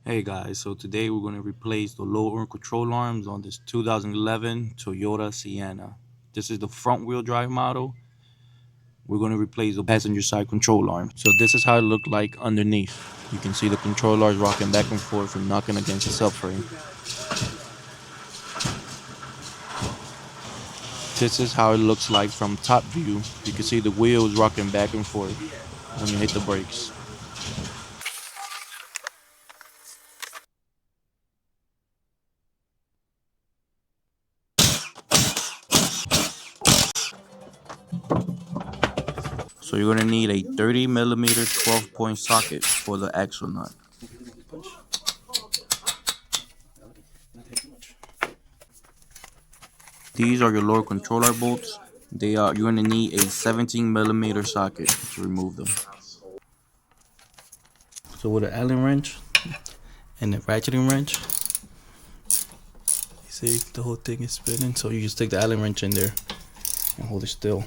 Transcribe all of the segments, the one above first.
Hey guys, so today we're going to replace the lower control arms on this 2011 Toyota Sienna. This is the front wheel drive model. We're going to replace the passenger side control arm. So this is how it looked like underneath. You can see the control arms rocking back and forth and knocking against the subframe. This is how it looks like from top view. You can see the wheels rocking back and forth when you hit the brakes. So you're going to need a 30mm 12-point socket for the axle nut. These are your lower controller bolts. You're going to need a 17mm socket to remove them. So with an Allen wrench and a ratcheting wrench, you see the whole thing is spinning. So you just take the Allen wrench in there and hold it still.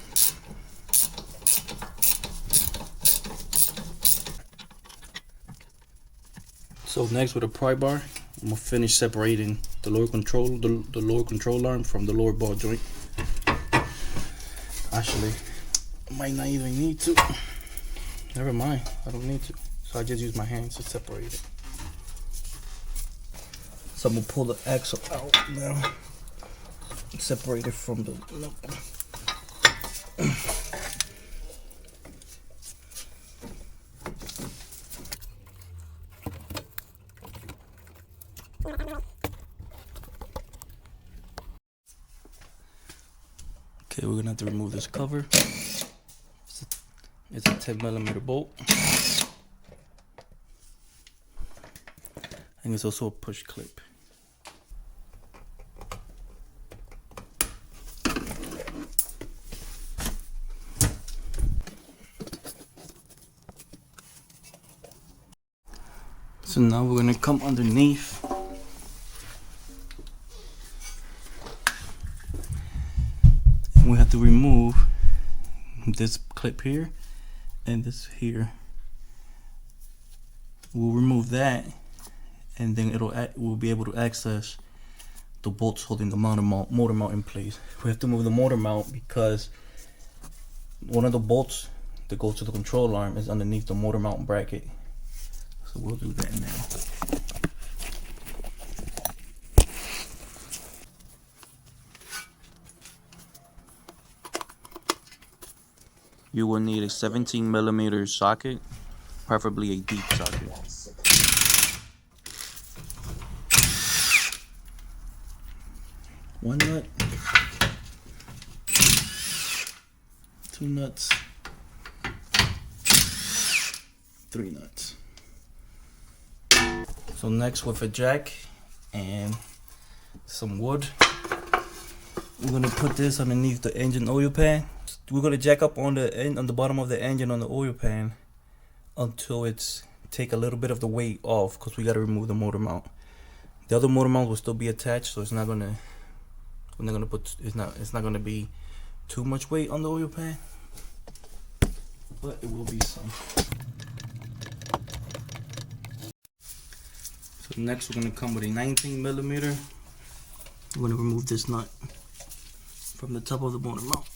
So next with a pry bar, I'm gonna finish separating the lower control arm from the lower ball joint. Actually, I might not even need to. Never mind, I don't need to. So I just use my hands to separate it. So I'm gonna pull the axle out now. Separate it from the Okay, we're gonna have to remove this cover. It's a 10mm bolt. And it's also a push clip. So now we're gonna come underneath. And we have to remove this clip here and this here. We'll remove that, and then we'll be able to access the bolts holding the motor mount in place. We have to move the motor mount because one of the bolts that goes to the control arm is underneath the motor mount bracket. So we'll do that now. You will need a 17mm socket, preferably a deep socket. One nut, two nuts, three nuts. So next, with a jack and some wood, we're gonna put this underneath the engine oil pan. We're gonna jack up on the bottom of the engine on the oil pan until it's take a little bit of the weight off, because we gotta remove the motor mount. The other motor mount will still be attached, so it's not gonna be too much weight on the oil pan, but it will be some. So next we're gonna come with a 19mm. We're gonna remove this nut from the top of the motor mount.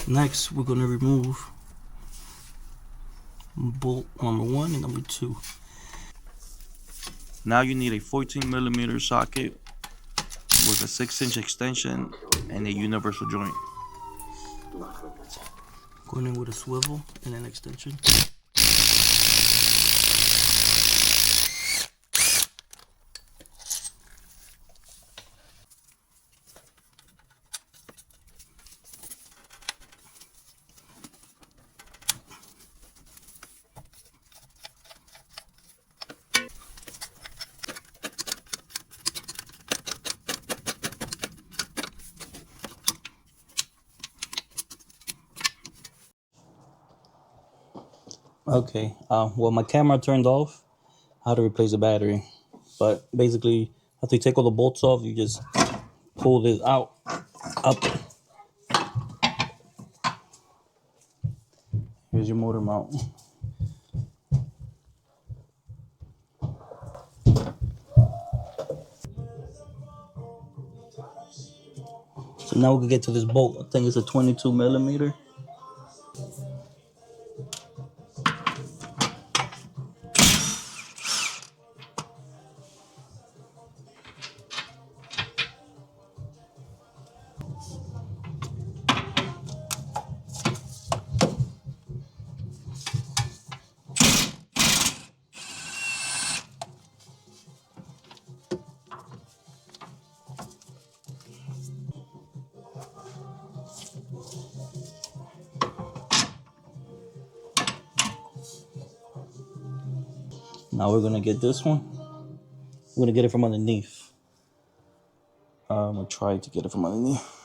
Next, we're going to remove bolt number 1 and number 2. Now you need a 14mm socket with a 6-inch extension and a universal joint. Going in with a swivel and an extension. Okay. Well, my camera turned off. How to replace the battery? But basically, after you take all the bolts off, you just pull this out, up. Here's your motor mount. So now we can get to this bolt. I think it's a 22 millimeter. Now we're gonna get this one. We're gonna get it from underneath. I'm gonna try to get it from underneath.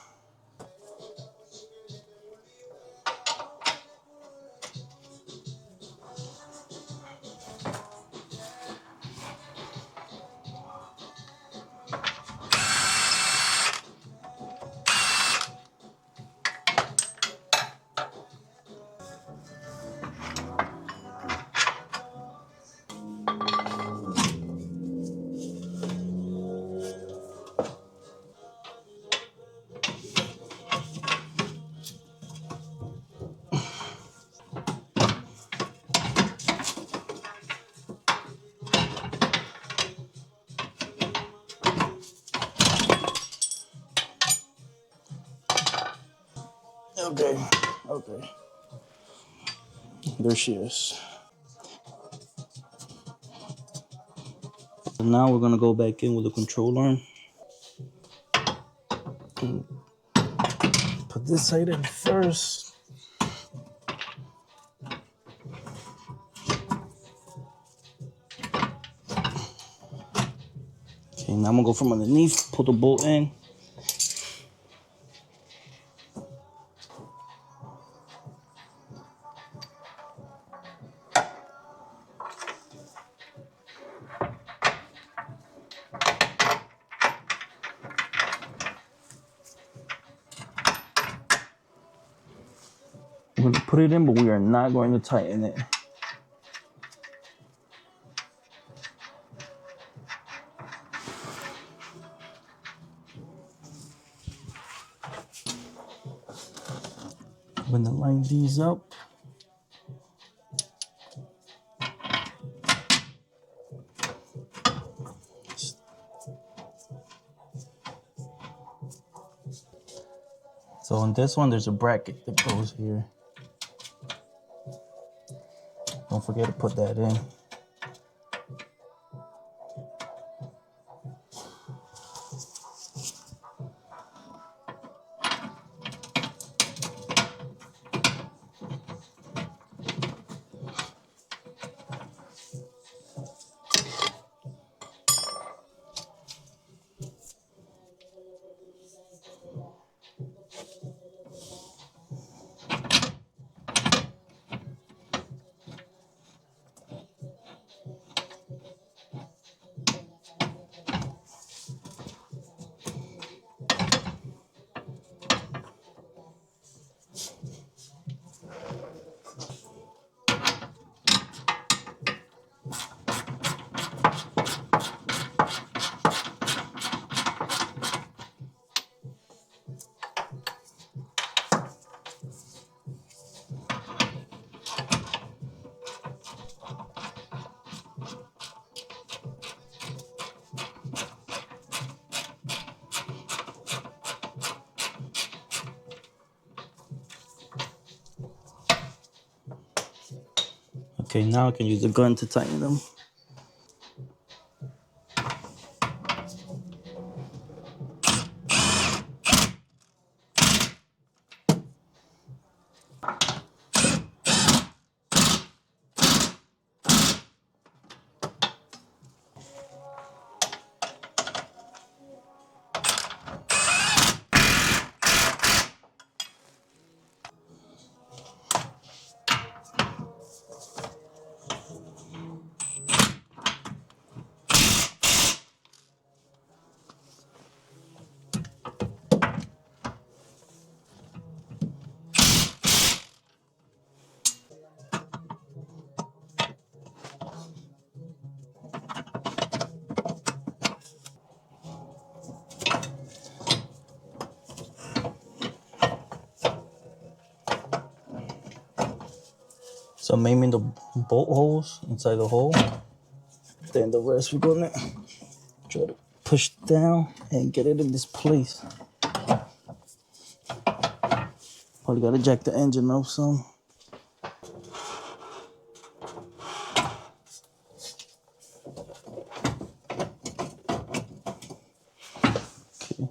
Okay, okay. There she is. So now we're gonna go back in with the control arm. Put this side in first. Okay, now I'm gonna go from underneath, pull the bolt in. We're gonna put it in, but we are not going to tighten it. I'm gonna line these up. So on this one, there's a bracket that goes here. Don't forget to put that in. Okay, now I can use the gun to tighten them. So I'm aiming the bolt holes inside the hole. Then the rest we're gonna try to push down and get it in this place. Probably gotta jack the engine up some. Okay.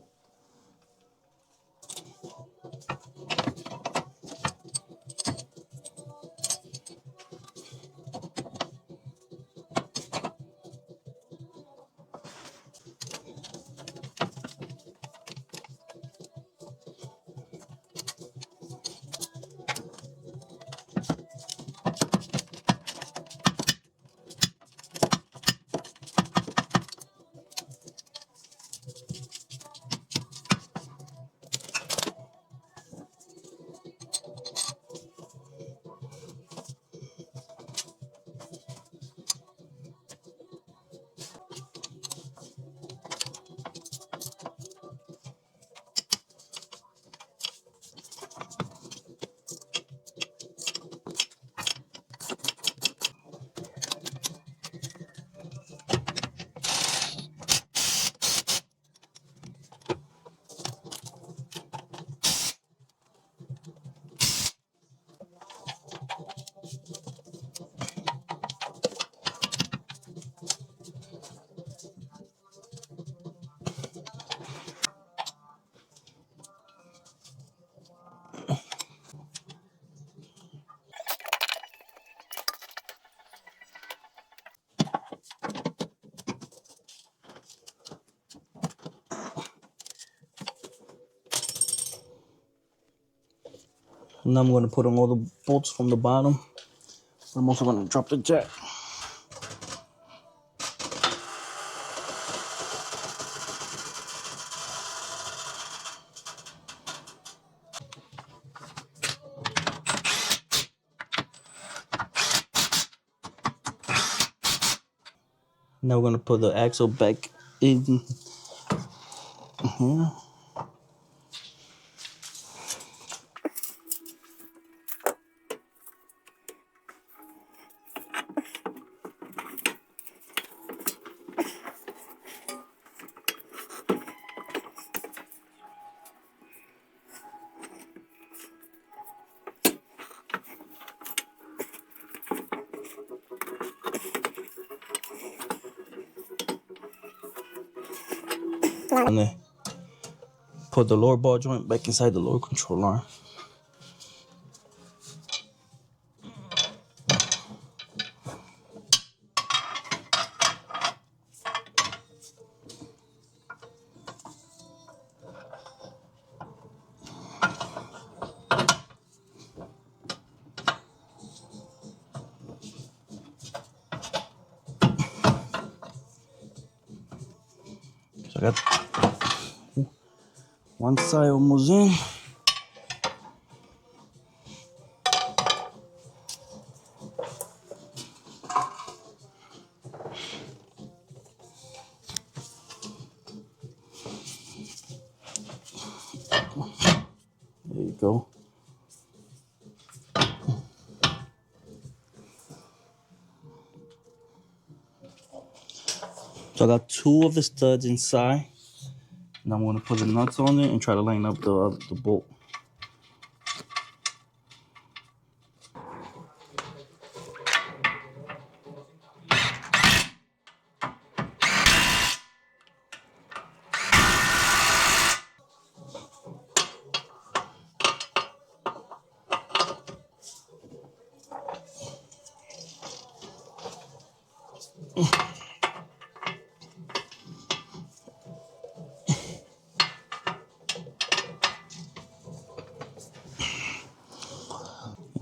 Now I'm gonna put on all the bolts from the bottom. I'm also gonna drop the jack. Now we're gonna put the axle back in here. And then put the lower ball joint back inside the lower control arm. So I got one side almost in. There you go. So I got two of the studs inside. Now I'm gonna put the nuts on it and try to line up the bolt.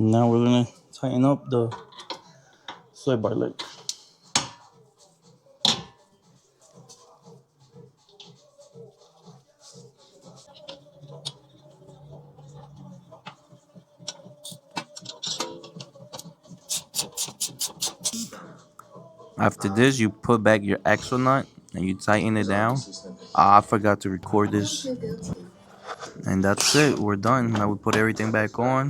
Now we're gonna tighten up the sway bar leg. After this, you put back your axle nut and you tighten it down. I forgot to record this. And that's it. We're done. Now we put everything back on.